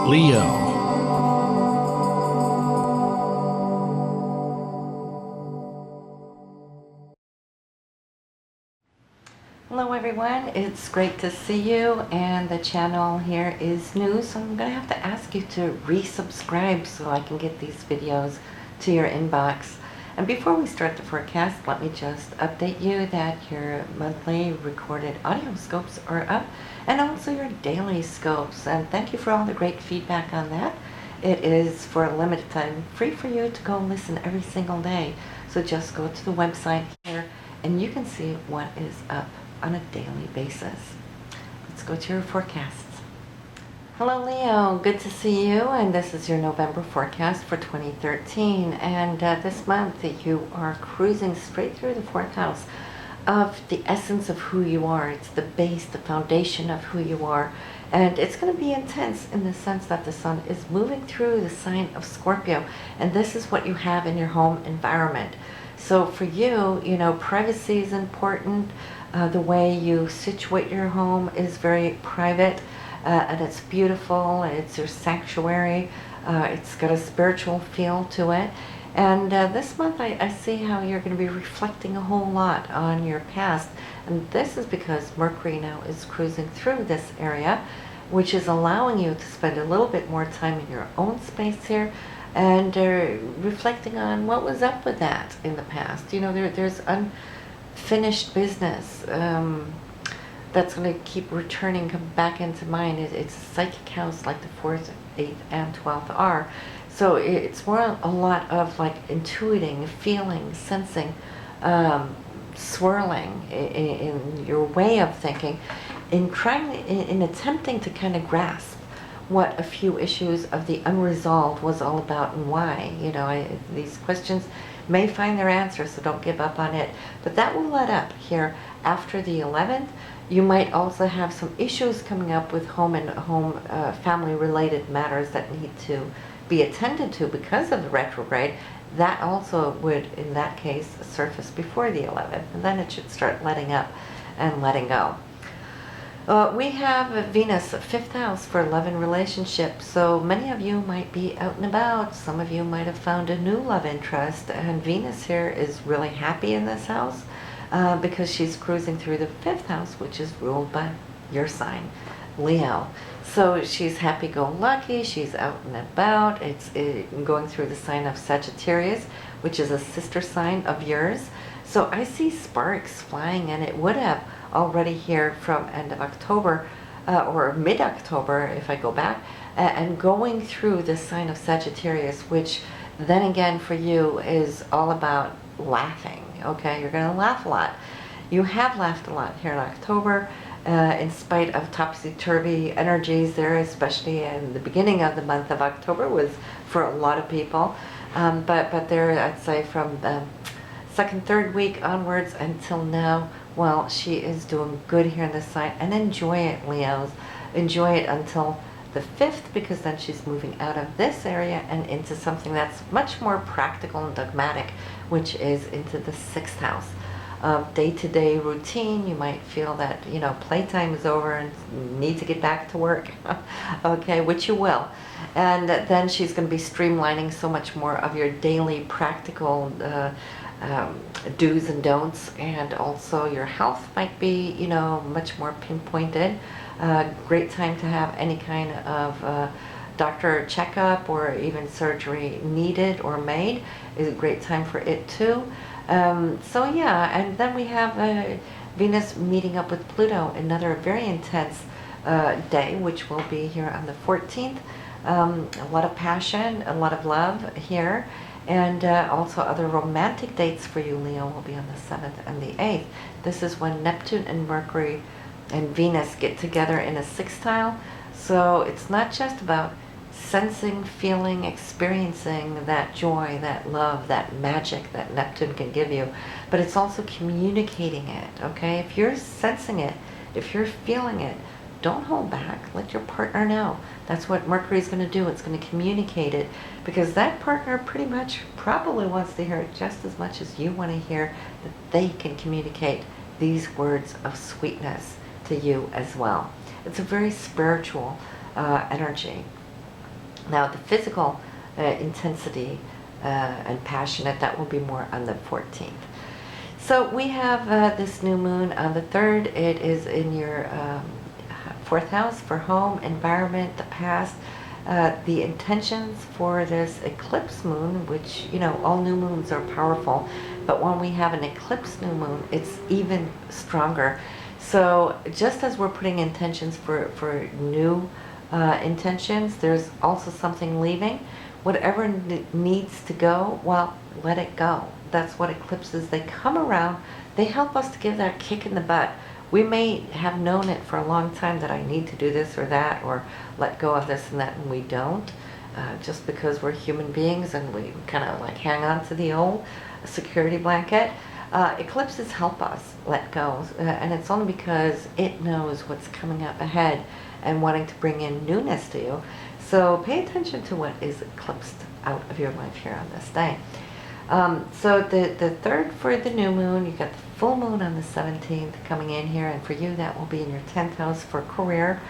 Leo. Hello everyone, it's great to see you, and the channel here is new, so I'm going to have to ask you to resubscribe so I can get these videos to your inbox. And before we start the forecast, let me just update you that your monthly recorded audio scopes are up, and also your daily scopes, and thank you for all the great feedback on that. It is for a limited time free for you to go listen every single day, so just go to the website here and you can see what is up on a daily basis. Let's go to your forecasts. Hello Leo, good to see you, and this is your November forecast for 2013, and this month you are cruising straight through the fourth house of the essence of who you are. It's the base, the foundation of who you are, and it's going to be intense in the sense that the sun is moving through the sign of Scorpio, and this is what you have in your home environment. So for you, you know, privacy is important. The way you situate your home is very private, and it's beautiful. It's your sanctuary. It's got a spiritual feel to it. And this month I see how you're going to be reflecting a whole lot on your past. And this is because Mercury now is cruising through this area, which is allowing you to spend a little bit more time in your own space here, and reflecting on what was up with that in the past. You know, there's unfinished business that's going to keep returning, come back into mind. It's a psychic house like the 4th, 8th, and 12th are. So it's more a lot of like intuiting, feeling, sensing, swirling in your way of thinking, in attempting to kind of grasp what a few issues of the unresolved was all about and why. You know, these questions may find their answer, so don't give up on it. But that will let up here after the 11th. You might also have some issues coming up with home and family related matters that need to be attended to because of the retrograde. That also would, in that case, surface before the 11th, and then it should start letting up and letting go. We have Venus, 5th house for love and relationships. So many of you might be out and about. Some of you might have found a new love interest. And Venus here is really happy in this house because she's cruising through the 5th house, which is ruled by your sign, Leo. So she's happy-go-lucky. She's out and about. It's going through the sign of Sagittarius, which is a sister sign of yours. So I see sparks flying, and it would have already here from end of October or mid-October if I go back, and going through the sign of Sagittarius, which then again for you is all about laughing. Okay, you're going to laugh a lot. You have laughed a lot here in October, in spite of topsy-turvy energies there, especially in the beginning of the month of October was for a lot of people. But there, I'd say from the second, third week onwards until now, well, she is doing good here in this sign, and enjoy it, Leos. Enjoy it until the 5th, because then she's moving out of this area and into something that's much more practical and dogmatic, which is into the 6th house. Day-to-day routine, you might feel that, you know, playtime is over and need to get back to work, okay, which you will. And then she's going to be streamlining so much more of your daily practical do's and don'ts, and also your health might be, you know, much more pinpointed. Great time to have any kind of doctor checkup or even surgery needed or made is a great time for it too. So yeah, and then we have Venus meeting up with Pluto, another very intense day, which will be here on the 14th. A lot of passion, a lot of love here. And also other romantic dates for you, Leo, will be on the 7th and the 8th. This is when Neptune and Mercury and Venus get together in a sextile. So it's not just about sensing, feeling, experiencing that joy, that love, that magic that Neptune can give you, but it's also communicating it, okay? If you're sensing it, if you're feeling it, don't hold back. Let your partner know. That's what Mercury is going to do. It's going to communicate it, because that partner pretty much probably wants to hear it just as much as you want to hear that they can communicate these words of sweetness to you as well. It's a very spiritual energy. Now the physical intensity and passionate, that will be more on the 14th. So we have this new moon on the 3rd. It is in your 4th house for home, environment, the past. The intentions for this eclipse moon, which, you know, all new moons are powerful, but when we have an eclipse new moon, it's even stronger. So just as we're putting intentions for new intentions, there's also something leaving. Whatever needs to go, well, let it go. That's what eclipses, they come around, they help us to give that kick in the butt. We may have known it for a long time that I need to do this or that, or let go of this and that, and we don't. Just because we're human beings and we kind of like hang on to the old security blanket. Eclipses help us let go, and it's only because it knows what's coming up ahead and wanting to bring in newness to you. So pay attention to what is eclipsed out of your life here on this day. So the 3rd for the new moon, you got the full moon on the 17th coming in here, and for you that will be in your 10th house for career.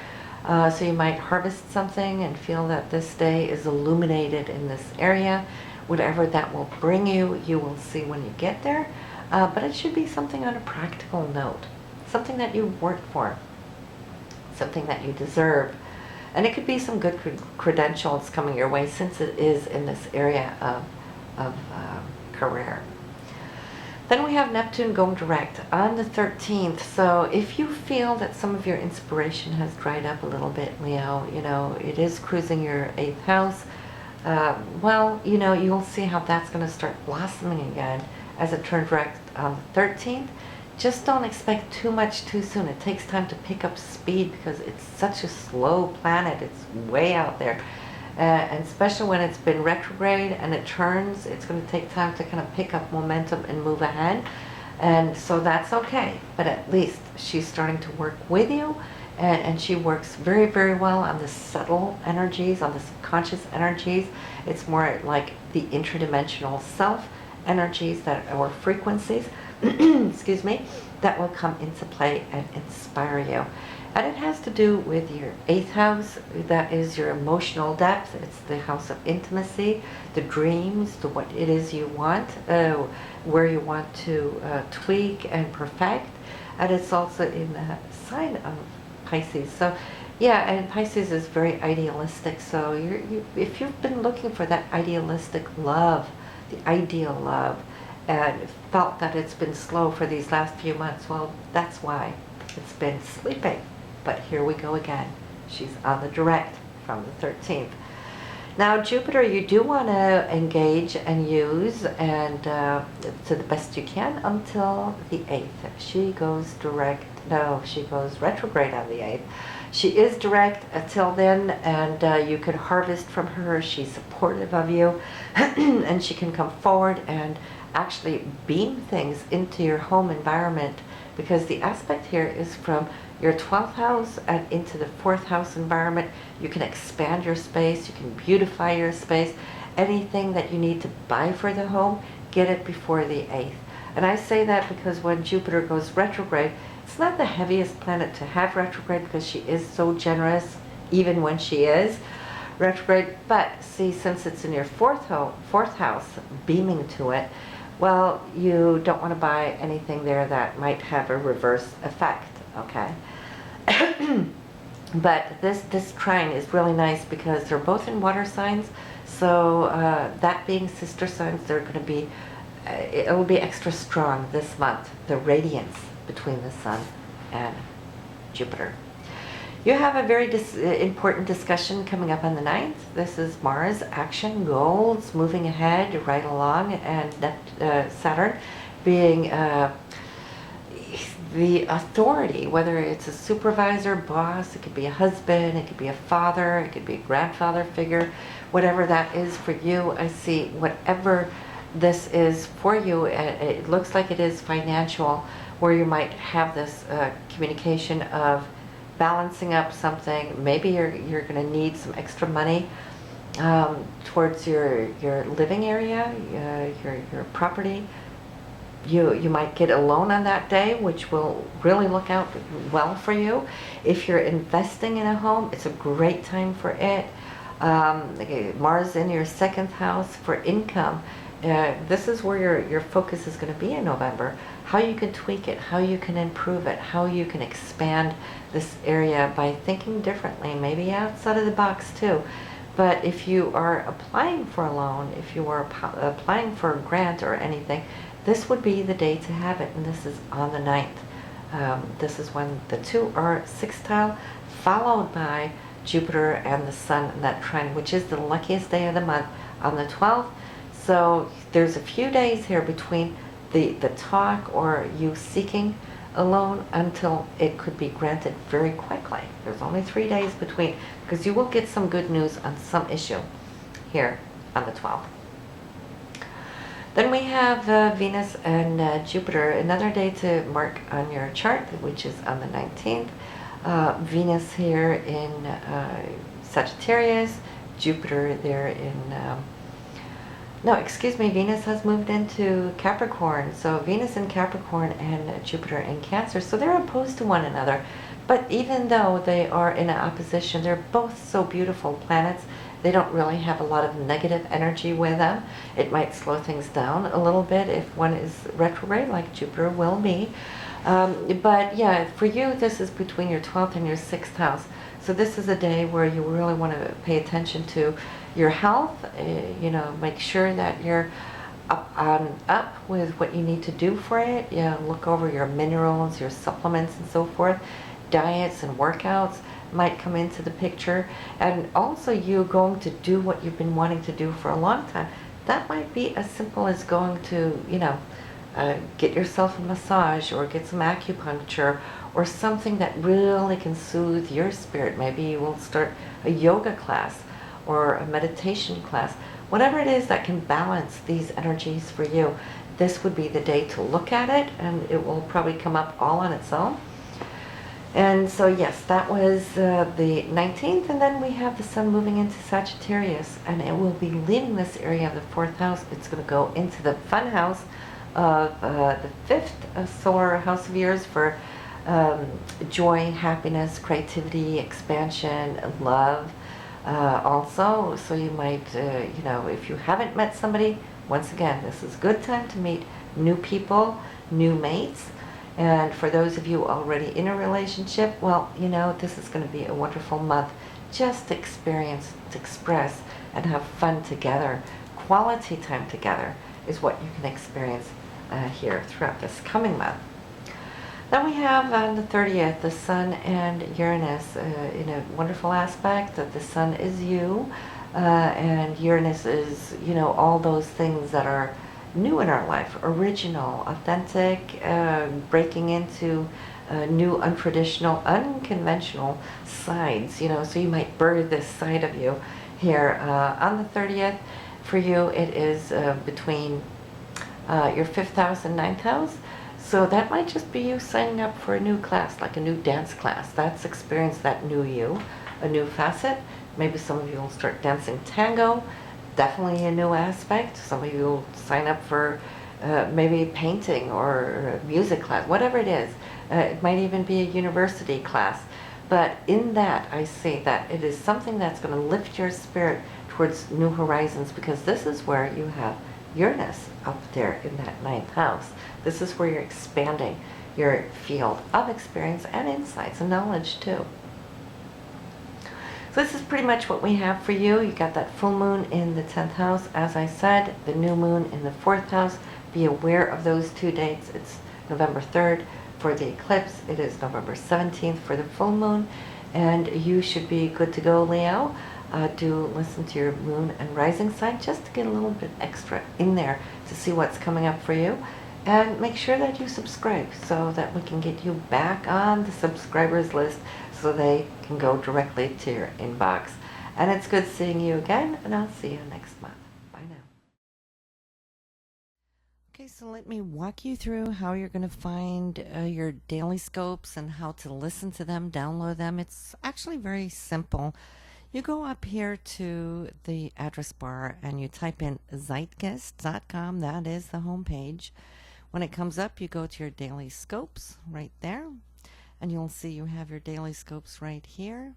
So you might harvest something and feel that this day is illuminated in this area. Whatever that will bring you, you will see when you get there. But it should be something on a practical note, something that you worked for, something that you deserve. And it could be some good credentials coming your way, since it is in this area of career. Then we have Neptune going direct on the 13th. So if you feel that some of your inspiration has dried up a little bit, Leo, you know, it is cruising your 8th house. Well, you know, you'll see how that's going to start blossoming again as it turns direct on the 13th. Just don't expect too much too soon. It takes time to pick up speed because it's such a slow planet. It's way out there. And especially when it's been retrograde and it turns, it's going to take time to kind of pick up momentum and move ahead. And so that's okay. But at least she's starting to work with you. And she works very, very well on the subtle energies, on the subconscious energies. It's more like the interdimensional self energies that, or frequencies, excuse me, that will come into play and inspire you. And it has to do with your 8th house. That is your emotional depth. It's the house of intimacy, the dreams, the what it is you want, where you want to tweak and perfect. And it's also in the sign of Pisces. So yeah, and Pisces is very idealistic. So if you've been looking for that idealistic love, the ideal love, and felt that it's been slow for these last few months, well, that's why it's been sleeping. But here we go again. She's on the direct from the 13th. Now Jupiter, you do want to engage and use and to the best you can until the 8th. She goes direct. No, she goes retrograde on the 8th. She is direct until then, and you can harvest from her. She's supportive of you, and she can come forward and actually beam things into your home environment, because the aspect here is from your 12th house and into the 4th house environment. You can expand your space, you can beautify your space. Anything that you need to buy for the home, get it before the 8th. And I say that because when Jupiter goes retrograde, it's not the heaviest planet to have retrograde because she is so generous, even when she is retrograde. But see, since it's in your 4th house, beaming to it, well, you don't want to buy anything there that might have a reverse effect, okay? But this trine is really nice because they're both in water signs. So that being sister signs, they're going to be, it will be extra strong this month, the radiance between the sun and Jupiter. You have a very important discussion coming up on the 9th. This is Mars, action, goals, moving ahead, right along, and Saturn being the authority, whether it's a supervisor, boss, it could be a husband, it could be a father, it could be a grandfather figure, whatever that is for you. I see whatever this is for you, it looks like it is financial, where you might have this communication of balancing up something. Maybe you're going to need some extra money towards your living area, your property. You might get a loan on that day, which will really look out well for you. If you're investing in a home, it's a great time for it. Okay, Mars in your second house for income. This is where your focus is going to be in November. How you can tweak it, how you can improve it, how you can expand this area by thinking differently, maybe outside of the box too. But if you are applying for a loan, if you are applying for a grant or anything, this would be the day to have it, and this is on the 9th. This is when the two are sextile, followed by Jupiter and the Sun in that trine, which is the luckiest day of the month on the 12th. So there's a few days here between the talk or you seeking a loan until it could be granted very quickly. There's only 3 days between, because you will get some good news on some issue here on the 12th. Then we have Venus and Jupiter, another day to mark on your chart, which is on the 19th. Venus here in Sagittarius, Jupiter there in no, excuse me, Venus has moved into Capricorn. So Venus in Capricorn and Jupiter in Cancer. So they're opposed to one another. But even though they are in opposition, they're both so beautiful planets. They don't really have a lot of negative energy with them. It might slow things down a little bit if one is retrograde, like Jupiter will be. But yeah, for you, this is between your 12th and your 6th house. So this is a day where you really want to pay attention to your health. You know, make sure that you're up with what you need to do for it. You know, look over your minerals, your supplements and so forth. Diets and workouts might come into the picture. And also you going to do what you've been wanting to do for a long time. That might be as simple as going to, you know, get yourself a massage or get some acupuncture or something that really can soothe your spirit. Maybe you will start a yoga class or a meditation class. Whatever it is that can balance these energies for you, this would be the day to look at it, and it will probably come up all on its own. And so yes, that was the 19th, and then we have the Sun moving into Sagittarius, and it will be leaving this area of the 4th house. It's going to go into the fun house of the 5th solar house of yours for joy, happiness, creativity, expansion, love. Also, so you might, you know, if you haven't met somebody, once again, this is a good time to meet new people, new mates. And for those of you already in a relationship, well, you know, this is going to be a wonderful month just to experience, to express, and have fun together. Quality time together is what you can experience here throughout this coming month. Then we have on the 30th, the Sun and Uranus in a wonderful aspect. That the Sun is you, and Uranus is, you know, all those things that are new in our life, original, authentic, breaking into new, untraditional, unconventional sides, you know, so you might birth this side of you here on the 30th. For you, it is between your 5th house and 9th house. So that might just be you signing up for a new class, like a new dance class. That's experience that new you, a new facet. Maybe some of you will start dancing tango, definitely a new aspect. Some of you will sign up for maybe painting or a music class, whatever it is. It might even be a university class. But in that, I see that it is something that's going to lift your spirit towards new horizons, because this is where you have Uranus up there in that 9th house. This is where you're expanding your field of experience and insights and knowledge too. So this is pretty much what we have for you. You got that full moon in the 10th house, as I said, the new moon in the 4th house. Be aware of those 2 dates. It's November 3rd for the eclipse. It is November 17th for the full moon. And you should be good to go, Leo. Do listen to your moon and rising sign just to get a little bit extra in there to see what's coming up for you. And make sure that you subscribe so that we can get you back on the subscribers list so they can go directly to your inbox. And it's good seeing you again, and I'll see you next month. Bye now. Okay, so let me walk you through how you're going to find your daily scopes and how to listen to them, download them. It's actually very simple. You go up here to the address bar and you type in zeitgeist.com. That is the home page. When it comes up, you go to your daily scopes right there, and you'll see you have your daily scopes right here.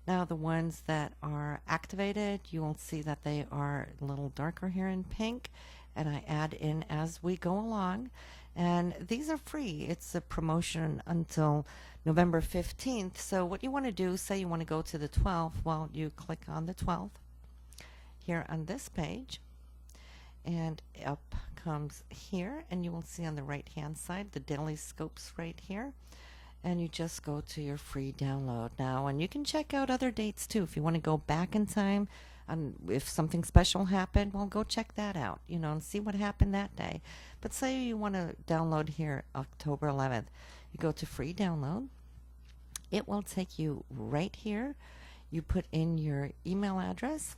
Now the ones that are activated, you will see that they are a little darker here in pink, and I add in as we go along. And these are free. It's a promotion until November 15th. So what you want to do, say you want to go to the 12th, well, you click on the 12th here on this page, and up comes here, and you will see on the right hand side the daily scopes right here, and you just go to your free download now. And you can check out other dates too if you want to go back in time, and if something special happened, well, go check that out, you know, and see what happened that day. But say you want to download here October 11th, you go to free download. It will take you right here. You put in your email address.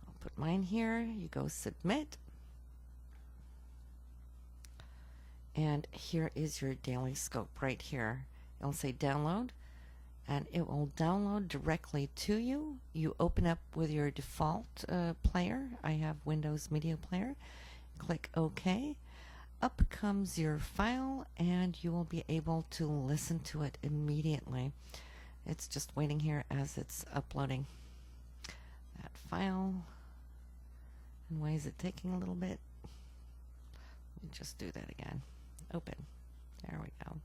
I'll put mine here. You go submit, and here is your daily scope right here. It'll say download, and it will download directly to you. You open up with your default player. I have Windows Media Player. Click OK. Up comes your file, and you will be able to listen to it immediately. It's just waiting here as it's uploading that file. And why is it taking a little bit? Let me just do that again. Open. There we go.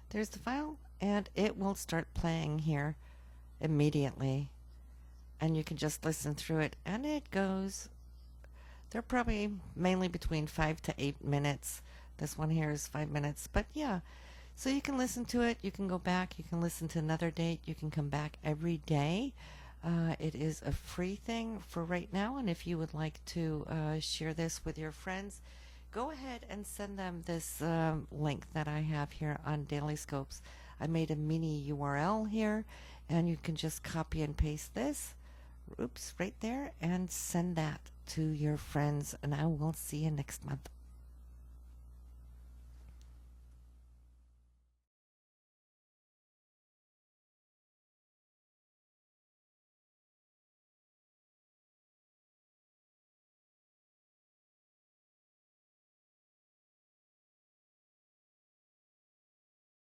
There's the file, and it will start playing here immediately. And you can just listen through it, and it goes. They're probably mainly between 5 to 8 minutes. This one here is 5 minutes, but yeah. So you can listen to it, you can go back, you can listen to another date, you can come back every day. It is a free thing for right now, and if you would like to share this with your friends, go ahead and send them this link that I have here on Daily Scopes. I made a mini URL here, and you can just copy and paste this, oops, right there, and send that to your friends, and I will see you next month.